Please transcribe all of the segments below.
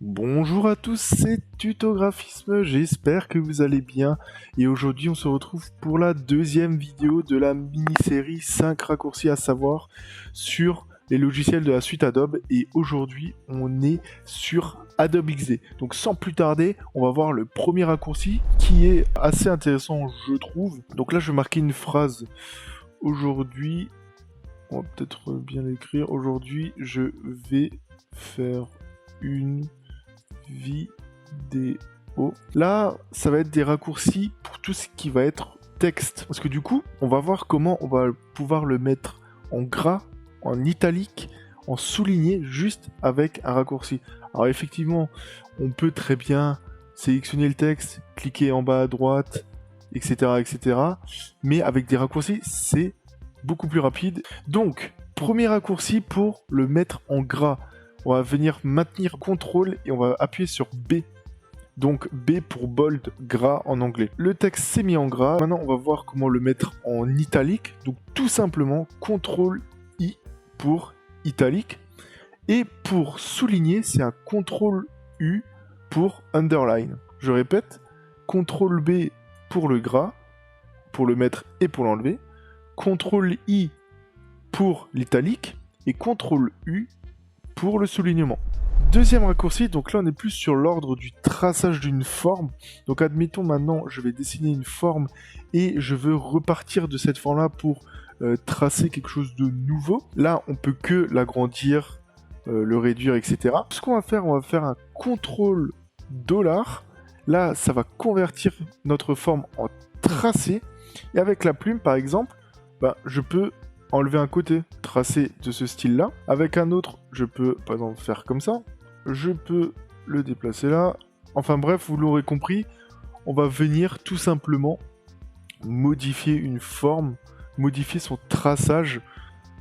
Bonjour à tous, c'est Tutographisme, j'espère que vous allez bien. Et aujourd'hui on se retrouve pour la deuxième vidéo de la mini-série 5 raccourcis à savoir sur les logiciels de la suite Adobe. Et aujourd'hui on est sur Adobe XD. Donc sans plus tarder, on va voir le premier raccourci qui est assez intéressant je trouve. Donc là je vais marquer une phrase. Aujourd'hui, on va peut-être bien l'écrire. Aujourd'hui je vais faire une vidéo. Là, ça va être des raccourcis pour tout ce qui va être texte. Parce que du coup, on va voir comment on va pouvoir le mettre en gras, en italique, en souligné, juste avec un raccourci. Alors effectivement, on peut très bien sélectionner le texte, cliquer en bas à droite, etc., etc. Mais avec des raccourcis, c'est beaucoup plus rapide. Donc, premier raccourci pour le mettre en gras. On va venir maintenir CTRL et on va appuyer sur B. Donc B pour bold, gras en anglais. Le texte s'est mis en gras. Maintenant, on va voir comment le mettre en italique. Donc tout simplement, CTRL I pour italique. Et pour souligner, c'est un CTRL U pour underline. Je répète, CTRL B pour le gras, pour le mettre et pour l'enlever. CTRL I pour l'italique. Et CTRL U pour le soulignement. Deuxième raccourci, donc là on est plus sur l'ordre du traçage d'une forme. Donc admettons maintenant je vais dessiner une forme et je veux repartir de cette forme là pour tracer quelque chose de nouveau. Là on peut que l'agrandir, le réduire, etc. Ce qu'on va faire, on va faire un CTRL $. Là ça va convertir notre forme en tracé. Et avec la plume par exemple, je peux enlever un côté, tracer de ce style-là. Avec un autre, je peux par exemple faire comme ça. Je peux le déplacer là. Enfin bref, vous l'aurez compris, on va venir tout simplement modifier une forme, modifier son traçage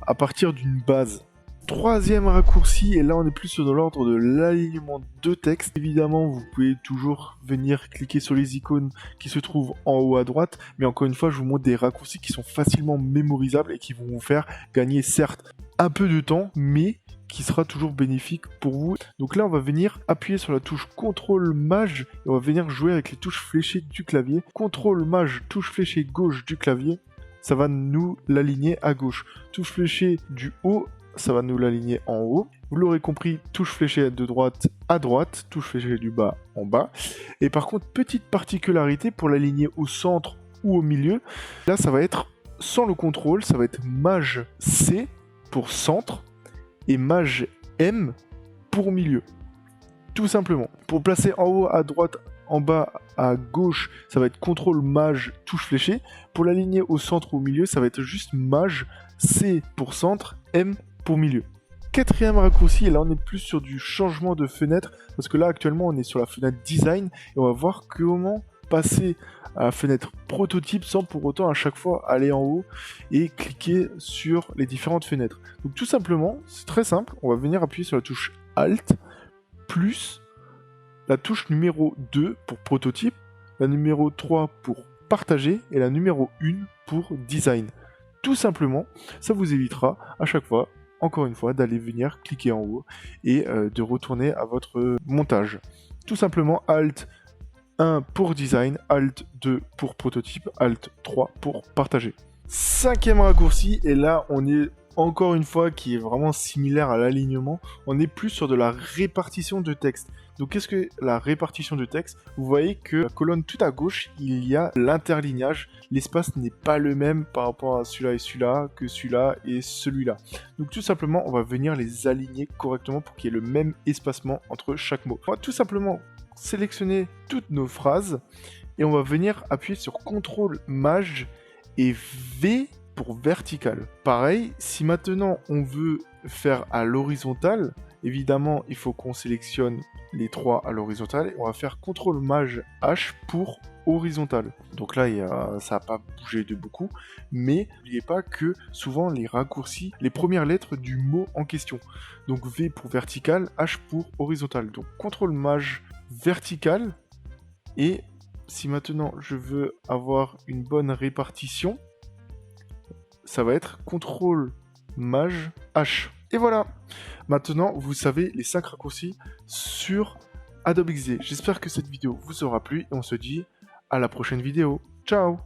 à partir d'une base. Troisième raccourci, et là on est plus sur l'ordre de l'alignement de texte. Évidemment, vous pouvez toujours venir cliquer sur les icônes qui se trouvent en haut à droite, mais encore une fois, je vous montre des raccourcis qui sont facilement mémorisables et qui vont vous faire gagner certes un peu de temps, mais qui sera toujours bénéfique pour vous. Donc là, on va venir appuyer sur la touche CTRL Maj et on va venir jouer avec les touches fléchées du clavier. CTRL Maj, touche fléchée gauche du clavier, ça va nous l'aligner à gauche. Touche fléchée du haut, ça va nous l'aligner en haut. Vous l'aurez compris, touche fléchée de droite à droite, touche fléchée du bas en bas. Et par contre, petite particularité pour l'aligner au centre ou au milieu, là ça va être sans le contrôle, ça va être Maj C pour centre et Maj M pour milieu. Tout simplement. Pour placer en haut à droite, en bas à gauche, ça va être CTRL Maj touche fléchée. Pour l'aligner au centre ou au milieu, ça va être juste Maj C pour centre, M pour milieu. Quatrième raccourci, et là on est plus sur du changement de fenêtre, parce que là actuellement on est sur la fenêtre design, et on va voir comment passer à la fenêtre prototype sans pour autant à chaque fois aller en haut et cliquer sur les différentes fenêtres. Donc tout simplement, c'est très simple, on va venir appuyer sur la touche Alt, plus la touche numéro 2 pour prototype, la numéro 3 pour partager, et la numéro 1 pour design. Tout simplement, ça vous évitera à chaque fois, encore une fois, d'aller venir cliquer en haut et de retourner à votre montage. Tout simplement, Alt 1 pour design, Alt 2 pour prototype, Alt 3 pour partager. Cinquième raccourci, et là on est encore une fois qui est vraiment similaire à l'alignement, on est plus sur de la répartition de texte. Donc qu'est-ce que la répartition de texte? Vous voyez que la colonne tout à gauche, il y a l'interlignage. L'espace n'est pas le même par rapport à celui-là et celui-là que celui-là et celui-là. Donc tout simplement, on va venir les aligner correctement pour qu'il y ait le même espacement entre chaque mot. On va tout simplement sélectionner toutes nos phrases et on va venir appuyer sur CTRL Maj et V pour vertical. Pareil, si maintenant on veut faire à l'horizontale, évidemment il faut qu'on sélectionne les trois à l'horizontale et on va faire CTRL Maj H pour horizontal. Donc là ça n'a pas bougé de beaucoup, mais n'oubliez pas que souvent les raccourcis, les premières lettres du mot en question. Donc V pour vertical, H pour horizontal. Donc CTRL Maj vertical, et si maintenant je veux avoir une bonne répartition, ça va être CTRL Maj H. Et voilà. Maintenant, vous savez les 5 raccourcis sur Adobe XD. J'espère que cette vidéo vous aura plu et on se dit à la prochaine vidéo. Ciao!